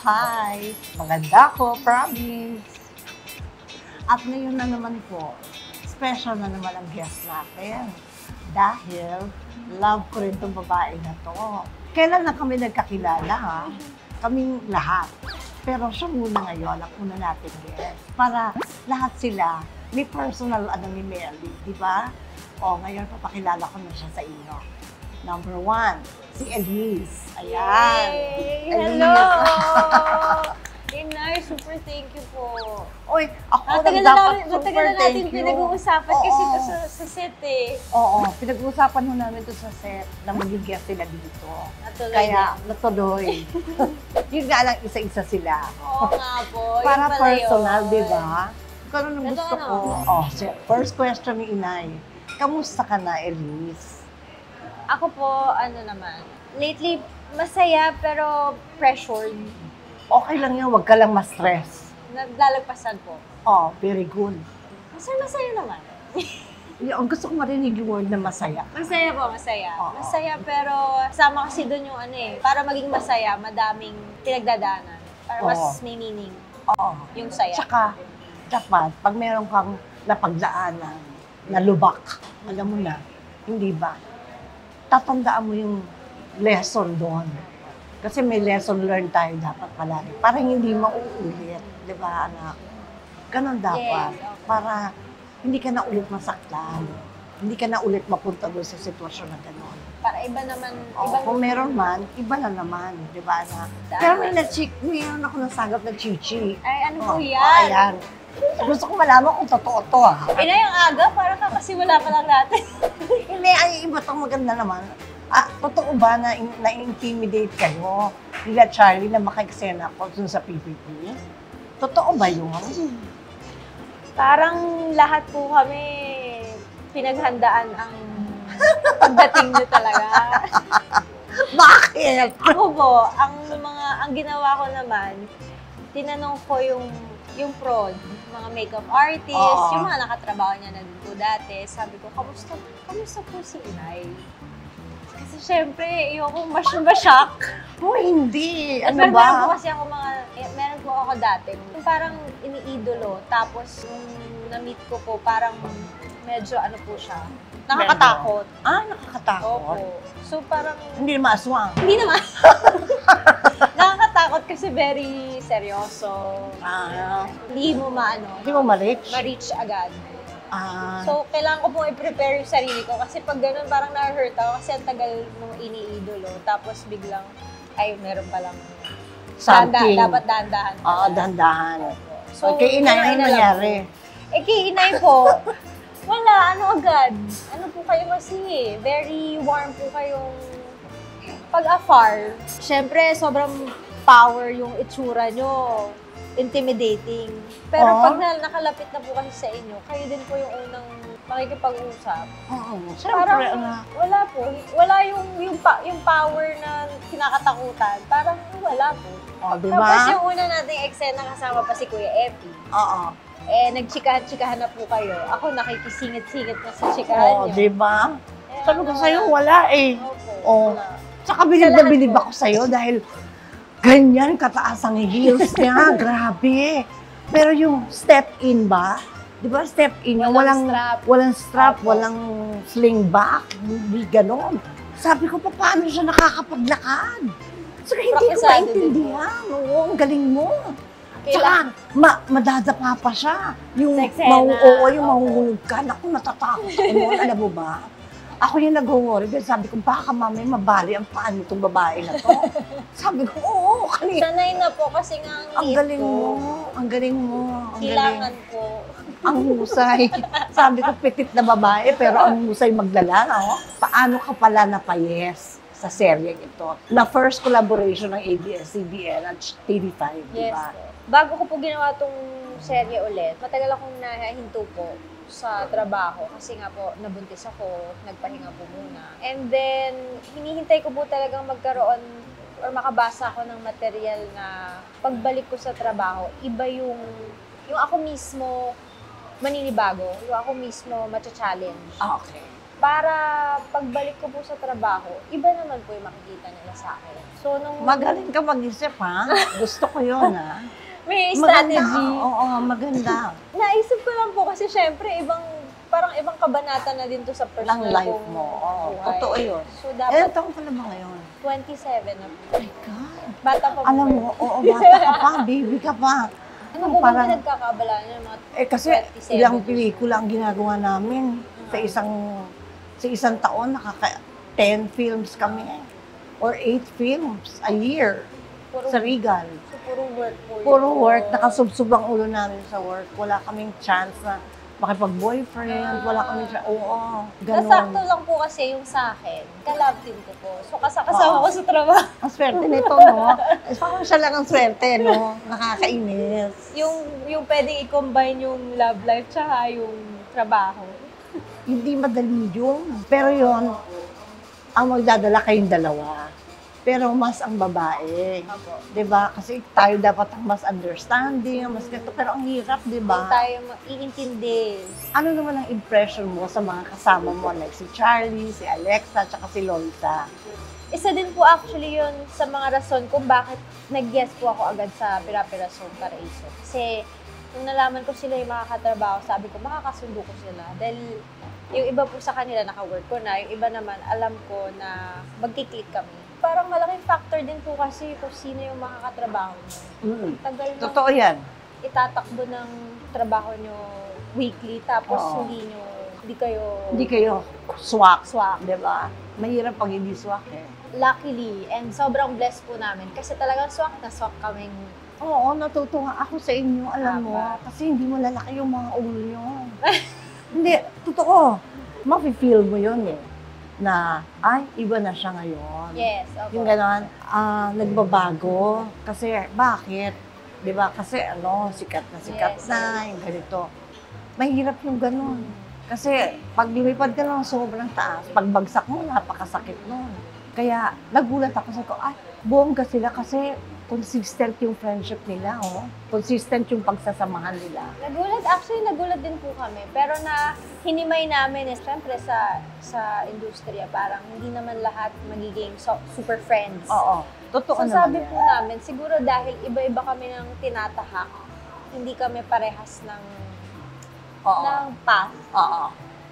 Hi! Maganda ko, promise. At ngayon na naman po, special na naman ang guest natin. Dahil love ko rin itong babae na to. Kailan na kami nagkakilala ha? Kaming lahat. Pero siya muna ngayon, ang una natin guest. Para lahat sila, may personal ni Melly, di ba? O, ngayon papakilala ko na siya sa inyo. Number 1, si Elise. Ayan. Hey! Elise. Hello! Inay, super thank you po. Oy, ako Matagal dapat na super natin thank you. pinag-uusapan kasi ito sa set eh. Oo, pinag-uusapan ho namin ito sa set na maging guest sila dito. Natuloy Kaya, din. natuloy. Yun nga lang, isa-isa sila. Oo nga po. Para yun pala personal, yun. di ba? Kung ano ang gusto ko. Oh, first question ni Inay. Kamusta ka na, Elise? Ako po, ano naman, lately, masaya pero pressured. Okay lang yan, huwag ka lang ma-stress. Naglalagpasan po. Oh, very good. Masaya naman. Yung gusto ko marinig yung word na masaya. Masaya po, masaya. Oo. Masaya pero sama kasi doon yung ano eh, para maging masaya, madaming pinagdadaanan. Para mas Oo. may meaning Oo. yung saya. Tsaka, dapat, pag meron kang napagdaanan, na lubak, alam mo na, hindi ba? Tatandaan mo yung lesson doon. Kasi may lesson learned tayo dapat palagi. Para hindi mauulit, di ba, anak? Ganon dapat. Yes, okay. Para hindi ka na ulit masaktan. Hindi ka na ulit mapunta doon sa sitwasyon na ganon. Para iba naman, Oo, kung meron man, iba na naman, di ba, anak? Pero mayroon ako nasagap na chichi. Ay, ano po Oh, yan? ayan. Gusto ko malaman kung totoo to, ha? Inay, ang aga, para kakasiwala pa lang natin. Hindi, ay iba tong maganda naman. Totoo ba na na-intimidate kayo nila Charlie na makaksena ko dun sa PPP? Totoo ba yun? Parang lahat po kami pinaghandaan ang pagdating niyo talaga. Bakit? Ako po, ang ginawa ko naman, tinanong ko yung prod, mga makeup artist, Oo. yung mga nakatrabaho niya na dito dati. Sabi ko, kamusta po si Inay? Kasi syempre, ayokong ma-shock. Oh, hindi. At Ano meron po ba? kasi ako meron po ako dati, yung parang iniidolo, tapos nung na-meet ko po, parang medyo ano po siya, nakakatakot. Nakakatakot. Opo. So parang, Hindi naman aswang. hindi naman. Nakakatakot kasi very seryoso. Hindi mo Hindi mo ma-reach? ma-reach agad. So, So, kailangan ko pong i-prepare yung sarili ko kasi pag ganun parang na-hurt ako kasi ang tagal mong iniidolo. Tapos biglang, ay, meron palang something. dapat dahan-dahan. Oo, dahan-dahan. So, kay Inay, ano ano lang nangyari? po. Kay Inay po, wala, ano agad. Ano po kayo kasi, very warm po kayong pag-afar. Siyempre, sobrang power yung itsura nyo. Intimidating. Pero pag nakalapit na po kasi sa inyo, kayo din po yung unang makikipag-usap. Oo, Parang siyempre, wala po. Wala yung power na kinakatakutan. Parang wala po. diba? Tapos yung una nating eksena kasama pa si Kuya Epi. Oo. Nagchikahan-chikahan na po kayo. Ako nakikisingit-singit na sa chikahan niyo. Diba? Kaya Sabi ko sa'yo, wala eh. Opo. Oo. Wala. Tsaka bilib na Sa lahat bilib po. ako sa'yo dahil ganyan kataas ang heels niya. Grabe. Pero yung step in ba? Di ba step in? Yung Walang strap. Walang strap, Opo. walang sling back. Hindi ganon. Sabi ko, paano siya nakakapaglakad? So, hindi ko Praktisado din maintindihan. Oo, ang galing mo. Kailangan. Tsaka, madadapa pa siya. Yung, Sa eksena. yung mahuhulog ka. Naku, natatakot ako noon. Alam mo ba? Ako yung nag-worry. Sabi ko, baka mamay mabali ang paan nitong babae na to. Sabi ko, oo, kanina. Sanay na po kasi nga Ang liit galing ko. mo. Ang galing mo. Ang Kailangan galing. po. Ang husay. Sabi ko, petit na babae, pero ang husay magdala. Oh. Paano ka pala napayes sa seryeng ito? Na first collaboration ng ABS-CBN at TV5, di Yes ba? po. Bago ko po ginawa tong serye ulit, matagal akong nahinto po sa trabaho kasi nga po nabuntis ako, nagpahinga po muna. And then, hinihintay ko po talagang magkaroon or makabasa ako ng material na pagbalik ko sa trabaho, iba yung ako mismo maninibago, yung ako mismo matcha-challenge. Okay. para pagbalik ko po sa trabaho, iba naman po yung makikita nila sa akin. So, nung Magaling ka mag-isip, ha? Gusto ko yun, ha? may Maganda. strategy, Oo, maganda. naisip ko lang po kasi syempre, parang ibang kabanata na din to sa personal Ng life kong mo. Oo, buhay. totoo yun. So, Eh, dapat taong ka na ba ngayon? 27 na po. Oh my God. Bata pa po. Alam kayo. mo, oo, bata ka pa, baby ka pa. Ano po bang pinagkakaabala niyo? Mga Eh kasi 27 ilang years pelikula ang ginagawa namin sa isang taon, 10 films kami or 8 films a year Puro, sa Regal. so, puro work po yun. Puro work, nakasubsob ang ulo namin sa work. Wala kaming chance na makipag-boyfriend, wala kaming chance. Oo, Nasakto ganun. lang po kasi yung sa akin. Kalab team ko po. So, kasama ko sa trabaho. Ang swerte nito, no? Eh, parang siya lang ang swerte, no? Nakakainis. yung pwedeng i-combine yung love life tsaka yung trabaho. Hindi madali yun. Pero yun, ang magdadala kayong dalawa. Pero mas ang babae. Opo. 'Di ba? Kasi tayo dapat ang mas understanding, ang mas ganito. Pero ang hirap, 'di Kung ba? tayo iintindi. Ano naman ang impression mo sa mga kasama mo, like si Charlie, si Alexa, tsaka si Loisa? Isa din po actually yun sa mga rason kung bakit nag-guest po ako agad sa Pira-Pira Zone Paraiso. Kasi nung nalaman ko sila yung makakatrabaho, sabi ko makakasundo ko sila. Dahil yung iba po sa kanila naka-work ko na, yung iba naman alam ko na magkiklik kami. Parang malaking factor din po kasi kung sino yung makakatrabaho niyo. Tagal na Totoo yan. itatakbo ng trabaho nyo weekly, tapos Oo. hindi kayo Hindi kayo swak, swak. 'di ba? Mahirap pag hindi swak eh. Luckily, and sobrang blessed po namin kasi talagang swak na swak kaming Oo, natutuwa ako sa inyo, alam mo. Tama. Kasi hindi mo lalaki yung mga ulo nyo. Hindi, totoo. Mafe-feel mo yun eh. Na, ay, iba na siya ngayon. yes, opo. Yung gano'n, nagbabago. Kasi, bakit? Di ba? Kasi sikat Yes, na, yung ganito. Mahirap yung gano'n. Kasi, pag lumipad ka lang sobrang taas, pagbagsak mo, napakasakit nun. Kaya, nagulat ako sa ko, ay, bongga sila kasi consistent yung friendship nila, oh. Consistent yung pagsasamahan nila. Nagulat din po kami. Pero na hinimay namin syempre sa industriya, parang hindi naman lahat magiging super friends. Oo, totoo So naman sabi yan. po namin, siguro dahil iba-iba kami ng tinatahak, hindi kami parehas ng path. Oo.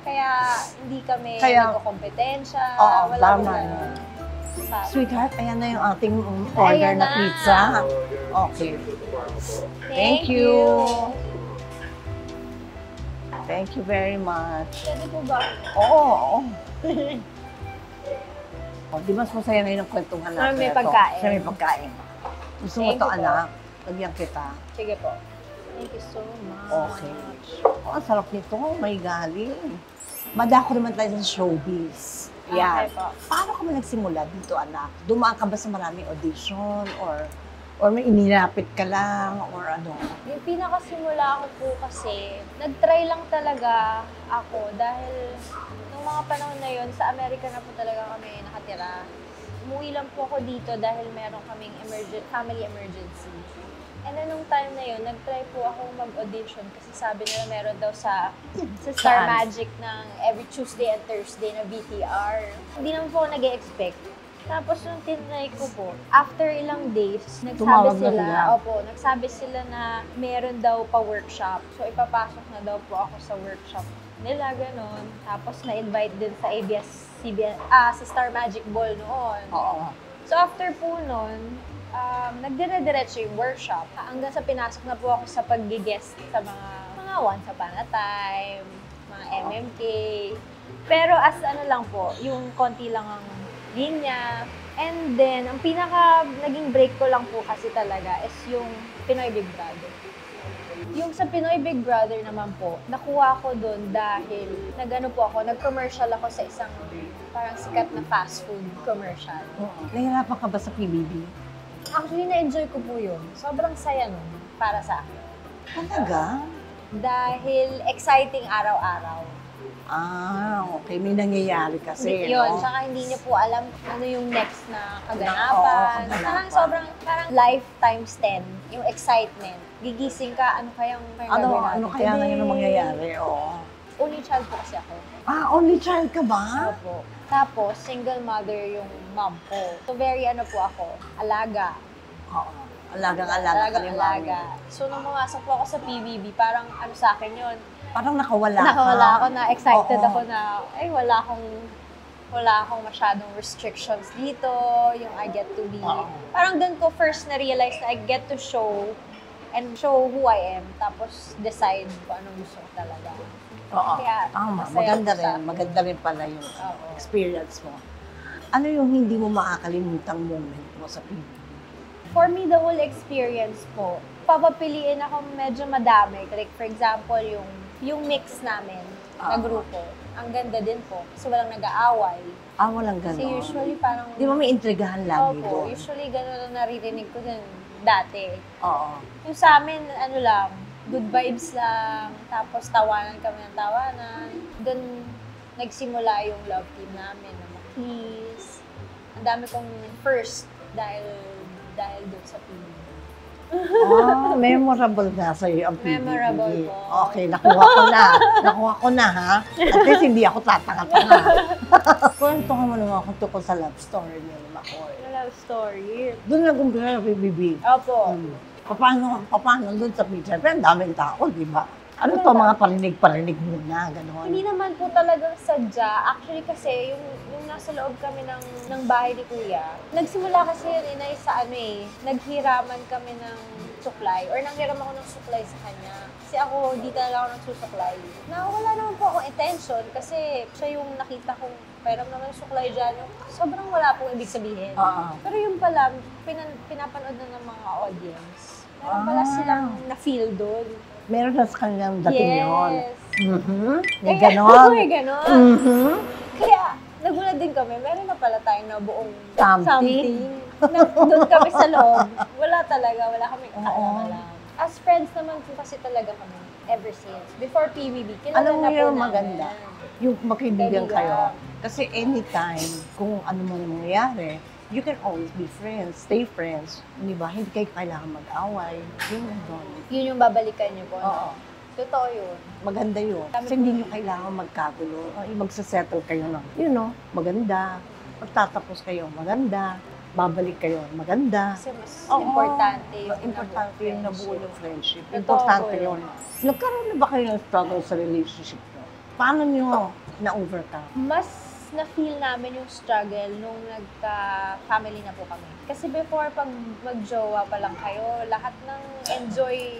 Kaya hindi kami Kaya- nagkokompetensya. Oo, wala tama kami yun. path. Sweetheart, ayan na yung ating order Ayan na na. pizza. Okay. Thank you. Thank you very much. Pwede po ba? Oo. Di mas masaya ngayon ang kwentuhan natin. May Ito. pagkain. Siya may pagkain. Gusto mo Thank to you po. anak? Lagyan kita. Sige po. Thank you so much. Okay. Oh, ang sarap nito. May galing. Madako naman tayo sa showbiz. Yan. Okay po. Paano ka ba nagsimula dito, anak? Dumaan ka ba sa maraming audition? Or may inilapit ka lang? Or ano? Yung pinakasimula ko po kasi, nag-try lang talaga ako dahil nung mga panahon na yon sa Amerika na po talaga kami nakatira. Umuwi lang po ako dito dahil meron kaming family emergency. And then nung time na yun, nag-try po ako mag-audition kasi sabi nila meron daw sa Star Saan? Magic ng every Tuesday and Thursday na VTR. Hindi naman po ako nag-expect. Tapos nung tinry ko po, after ilang days, Tumawag na sila. nagsabi sila na meron daw pa-workshop. So ipapasok na daw po ako sa workshop nila, ganon. Tapos na-invite din sa ABS-CBN, sa Star Magic Ball noon. Oo. So after po nun, nagdire-diretso yung workshop. Hanggang sa pinasok na po ako sa pag-guest sa mga Once Upon a Time, mga MMK. Pero as ano lang po, yung konti lang ang linya. And then, ang pinaka naging break ko lang po kasi talaga is yung Pinoy Big Brother. Yung sa Pinoy Big Brother naman po, nakuha ko doon dahil nag-commercial ako sa isang parang sikat na fast food commercial. Nahirapan ka ba sa PBB? Actually, na-enjoy ko po yun. Sobrang saya nun para sa akin. Talaga? Dahil exciting araw-araw. Okay. May nangyayari kasi, Yun, no? tsaka hindi niyo po alam ano yung next na Oo, kaganapan. kaganapan. Parang sobrang, life times 10, yung excitement. Gigising ka, ano kayang Ano gagawin natin kaya na today? yun ang mangyayari? Oo. Only child po kasi ako. Only child ka ba? Opo. Tapos, single mother yung mom ko. So, very ano po ako, alaga. Oo. Alagang-alaga ka ni mami. Alaga. So, nung pumasok po ako sa PBB, parang ano sa akin yun. Parang nakawala ka. Nakawala ako na, excited Oo. ako na, ay, wala akong masyadong restrictions dito, yung I get to be, Oo. parang doon ko first na-realize na I get to show who I am, tapos decide kung anong gusto ko talaga. Oo. Kaya, Tama. masaya Maganda ako sa rin. akin. Maganda rin pala yung Oo. experience mo. Ano yung hindi mo makakalimutang moment mo sa PBB? For me, the whole experience po, papapiliin ako medyo madami. Like, for example, yung mix namin na grupo, ang ganda din po. Kasi walang nag-aaway. Walang Kasi gano'n. usually parang... Di ba may intrigahan lagi Opo, doon? usually gano'n ang naririnig ko din dati. Oo. Yung sa amin, ano lang, good vibes lang, tapos tawanan kami ng tawanan. Doon nagsimula yung love team namin na mag-kiss. Ang dami kong first dahil doon sa PBB. Memorable nga sa'yo ang PBB. Memorable po. Okay, nakuha ko na. Nakuha ko na, ha? At least hindi ako tatanga-tanga. Kwento ka mo naman kung tungkol sa love story niyo ni Makoy. Love story. Doon nag-umpisa yung PBB. Opo. Paano doon sa pizza? Pero ang daming tao, di ba? Ano to, mga parinig muna, gano'n. Hindi naman po talagang sadya. Actually kasi, yung nasa loob kami ng bahay ni Kuya, nagsimula kasi yun inay sa naghiraman kami ng suklay or nanghiram ako ng suklay sa kanya. Kasi ako, di talaga ako nagsusuklay. Wala naman po akong intention kasi siya yung nakita kong pairam naman yung suklay dyan. Sobrang wala pong ibig sabihin. Pero yung pala, pinapanood na ng mga audience. Meron pala silang na-feel doon. Meron na sa kanilang dating yun. Yes. May ganon. May ganon. Kaya, nagulat din kami, meron na pala tayong nabuong something. Doon kami sa loob. Wala kami lang. As friends naman po kasi talaga kami, ever since. Before PBB, kilala Alam mo na po yung namin. maganda, yung magkaibigan Kaibigan. kayo. Kasi anytime, kung ano man mangyayari, you can always be friends, stay friends. Di ba? Hindi kayo kailangan mag-away. Yun yung doon. Yun yung babalikan niyo po. Oo. No? Totoo yun. Maganda yun. Kasi hindi nyo kailangan magkagulo. Magsasettle kayo ng, maganda. Magtatapos kayo, maganda. Babalik kayo, maganda. Kasi mas Oo. importante yung Importante yung nabuo yung friendship. Totoo Importante po yun. yun. Nagkaroon na ba kayo ng struggle sa relationship nyo? Paano nyo na-overcome? Mas na-feel namin yung struggle nung nagka-family na po kami. Kasi before, pag mag-jowa pa lang kayo, lahat ng enjoy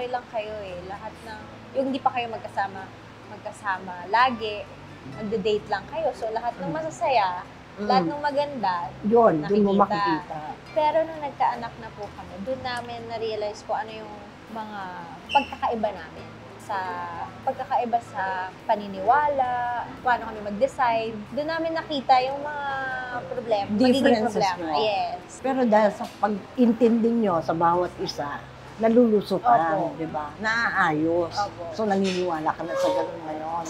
lang kayo eh. Lahat ng, yung hindi pa kayo magkasama lagi, magde-date lang kayo. So, lahat ng masasaya, lahat ng maganda, Yun, doon mo nakikita. makikita. Pero nung nagkaanak na po kami, doon namin na-realize ko ano yung mga pagkakaiba namin. Pagkakaiba sa paniniwala, paano kami mag-decide. Doon namin nakita yung mga magiging Differences problema. mo. Yes. Pero dahil sa pag-intindi nyo sa bawat isa, nalulusutan, Opo. di ba? Naaayos. Opo. So, naniniwala ka na sa ganun ngayon.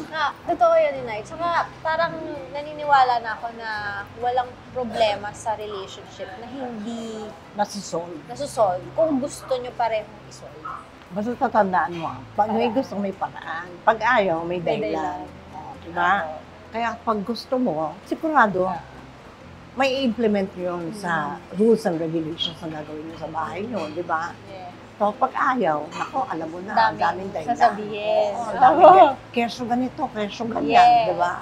Totoo yun, Inay. Tsaka parang naniniwala na ako na walang problema sa relationship na hindi Nasisolve. nasusolve kung gusto nyo parehong isolve. Basta tatandaan mo, pag may gusto, may paraan. Pag ayaw, may May dahilan. dahilan. Di ba? Kaya pag gusto mo, sigurado, may implement yun sa rules and regulations na gagawin nyo sa bahay nyo, di ba? Yeah. So, pag ayaw, nako, alam mo na, daming dahilan. sasabihin. Oo, daming keso ganito, keso ganyan, Yes. di ba?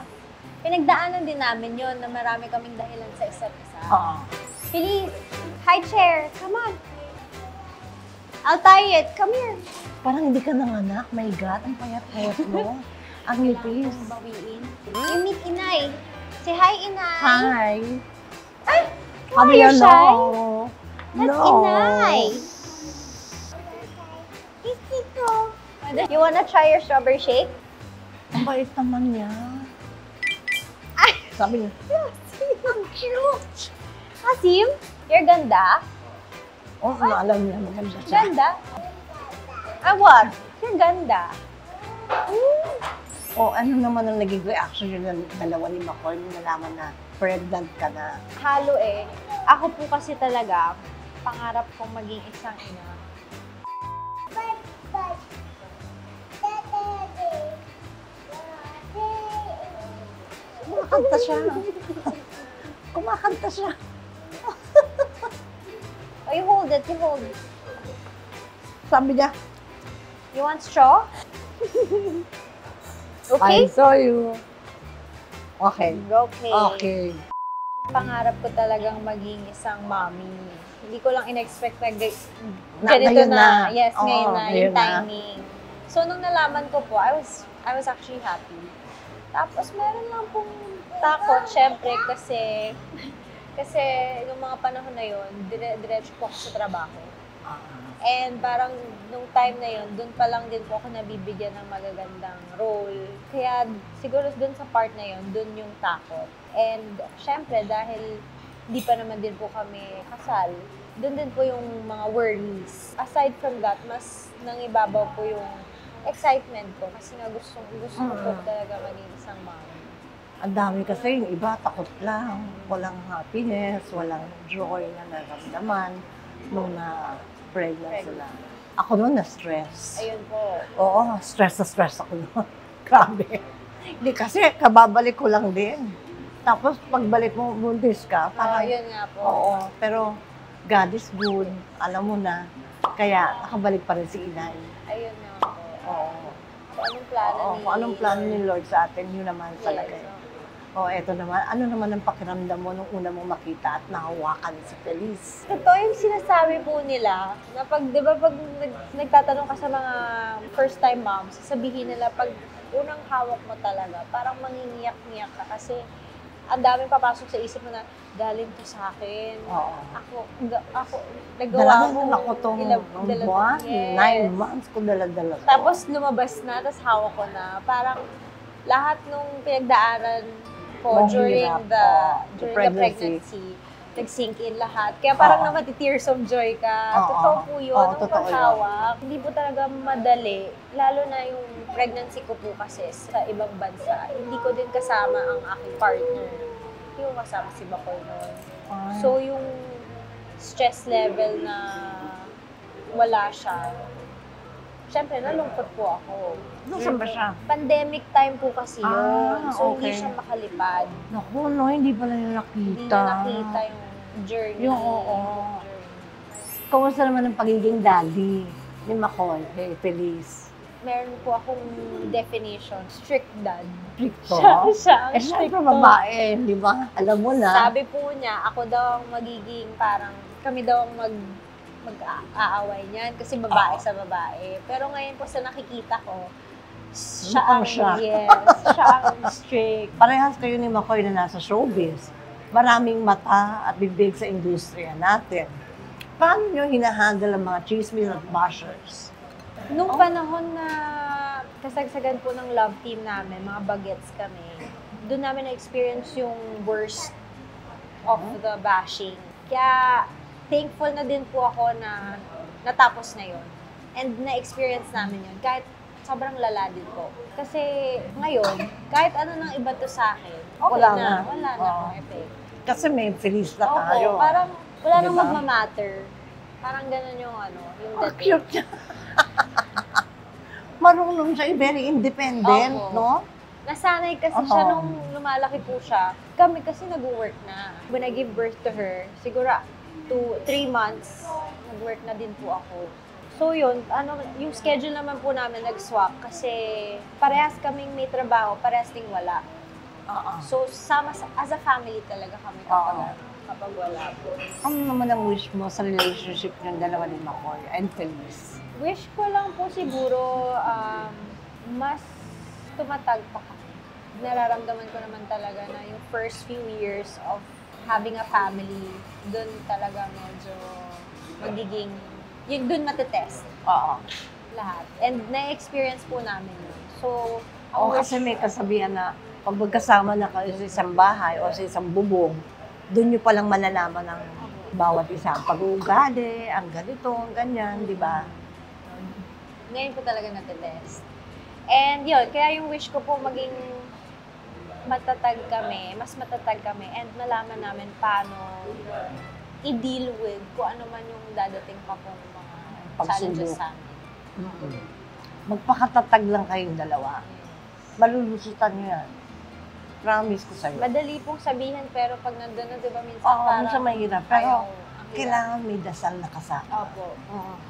Pinagdaanan din namin yun na marami kaming dahilan sa isa't isa. Oo. Please, high chair, come on. I'll tie it, come here. Parang hindi ka nanganak, my God, ang payat-payat mo. Ang nipis. Kailangan kong bawiin. You meet Inay. Say hi, Inay. Hi. Ay, Sabi you're niya, shy? no. That's No. Inay. You wanna try your strawberry shake? Ang bait naman niya. Ay! Sabi niya, Ang cute! Asim, you're ganda. oh, alam niya, maganda siya. Ganda. What? You're ganda. O ano naman ang naging reaction yun ng dalawa ni Makoy nung nalaman na pregnant ka na? Halo eh. Ako po kasi talaga, pangarap kong maging isang ina. Kumakanta siya. Kumakanta siya. Oh, you hold it, you hold it. Sabi niya, You want straw? Okay? I saw you. Okay. Okay. Okay. Pangarap ko talagang maging isang mommy. Hindi ko lang in-expect na Na- ganito ngayon na. na. Yes, Oo, ngayon na. ngayon Yung na. timing. So, nung nalaman ko po, I was actually happy. Tapos, meron lang pong takot, syempre, kasi nung mga panahon na yun, diretso po ako sa trabaho. And parang nung time na yun, dun pa lang din po ako nabibigyan ng magagandang role. Kaya siguro dun sa part na yun, dun yung takot. And syempre, dahil di pa naman din po kami kasal, dun din po yung mga worries. Aside from that, mas nangibabaw po yung excitement ko kasi nga gusto ko po talaga maging isang mom. Ang dami kasi yung iba, takot lang. Walang happiness, walang joy na naramdaman nung na-pregnant sila. Ako noon na-stress. Ayun po. Oo, stress na stress ako noon. Grabe. Hindi kasi, kababalik ko lang din. Tapos, pagbalik mo, buntis ka, parang, Yun nga po. oo, pero God is good. Alam mo na. Kaya, nakabalik pa rin si Inay. Ayun nga po. Oo. Kung anong plano Oo, ni kung anong plano ni Lord sa atin, yun naman talaga. Yes. O, eto naman, ano naman ang pakiramdam mo nung una mong makita at nahawakan si Feliz? Totoo yung sinasabi po nila na pag, di ba, pag nagtatanong ka sa mga first time moms, sasabihin nila pag unang hawak mo talaga, parang mangingiyak-ngiyak ka kasi ang daming papasok sa isip mo na galing to sa akin. Oo. Ako nagawa Dalagan mo. na ako itong buwan, 9 months ko dala-dala to. Tapos lumabas na, tapos hawak ko na. Parang lahat nung pinagdaanan ko Mahirap, during the pregnancy, nag-sink in lahat. Kaya parang tears of joy ka. Oo. Totoo po yun. Oo, Nung totoo yun. paghawak, hindi po talaga madali. Lalo na yung pregnancy ko po kasi sa ibang bansa. Hindi ko din kasama ang aking partner. Hindi ko kasama si Bakoy noon. Ay. So yung stress level na wala siya, syempre, nalungkot po ako. Nasaan ba siya? Pandemic time po kasi yun. So, hindi okay. siya makalipad. Naku, no, hindi pala niya Hindi nakita. niya nakita yung journey. Yung, oo. Journey. Kumusta naman ang pagiging daddy ni Makoy, kay Feliz? Meron po akong definition, strict dad. Stricto? Siya ang Eh, syempre stricto. babae, di ba? Alam mo na. Sabi po niya, ako daw ang magiging parang, kami daw ang mag-aaway niyan kasi babae sa babae. Pero ngayon po sa nakikita ko, siya ang, yes, siya ang strict. Parehas kayo ni Makoy na nasa showbiz. Maraming mata at bibig sa industriya natin. Paano nyo hinahandle ang mga chismis at bashers? Nung panahon na kasagsagan po ng love team namin, mga bagets kami, doon namin na-experience yung worst of the bashing. Kaya thankful na din po ako na natapos na yon and na-experience namin yun. Kahit sobrang lala din po. Kasi ngayon, kahit ano nang iba to sa akin, okay Wala na. na. Wala na Oo. akong effect. Kasi may Feliz na Opo, tayo. parang wala nang Diba? magmamatter. Parang ganun yung yung Ang dating. cute niya. Marunong siya, very independent, Opo. no? Nasanay kasi Oo. siya nung lumalaki po siya. Kami kasi nag-work na. When I give birth to her, siguro 3 months, nag-work na din po ako. So yun, yung schedule naman po namin nag-swap kasi parehas kaming may trabaho, parehas ding wala. Oo. So sama as a family talaga kami kapag wala po. Ano naman ang wish mo sa relationship ng dalawa ni Makoy and Feliz? Wish ko lang po siguro mas tumatag pa kami. Nararamdaman ko naman talaga na yung first few years of having a family, dun talaga medyo magiging, yun dun matetest Oo. lahat. And na-experience po namin yun. So, O kasi may kasabihan na pag magkasama na kayo sa isang bahay o sa isang bubong, doon nyo palang malalaman ng bawat isa. Ang pag-uugali, ang ganito, ang ganyan, di ba? ngayon po talaga natetest. And yun, kaya yung wish ko po maging matatag kami, mas matatag kami, and malaman namin paano i-deal with kung ano man yung dadating pa pong mga challenges sa amin. Magpakatatag lang kayong dalawa. Malulusutan nyo yan. Promise ko sa'yo. Madali pong sabihin, pero pag nandun na, di ba, minsan Oo, parang... minsan mahirap. Ayaw, Pero ang hirap. kailangan may dasal na kasama. Opo.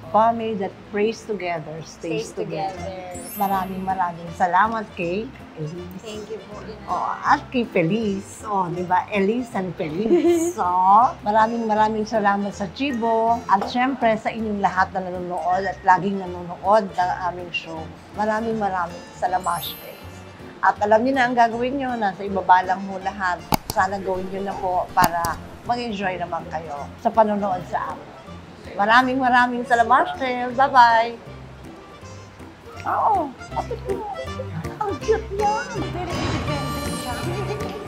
Family that prays together, stays Stays together. together. Maraming salamat kay Elise. Thank you po. Oh, at kay Feliz. Oh, di ba? Elise and Feliz. So, maraming salamat sa Chibo. At syempre sa inyong lahat na nanonood at laging nanonood ng aming show. Maraming salamat, guys. At alam niyo na ang gagawin niyo, nasa ibaba lang mo lahat. Sana gawin niyo na po para mag-enjoy naman kayo sa panonood sa amin. Maraming salamat, guys. Bye-bye! Oo, ang cute niya. Very independent siya.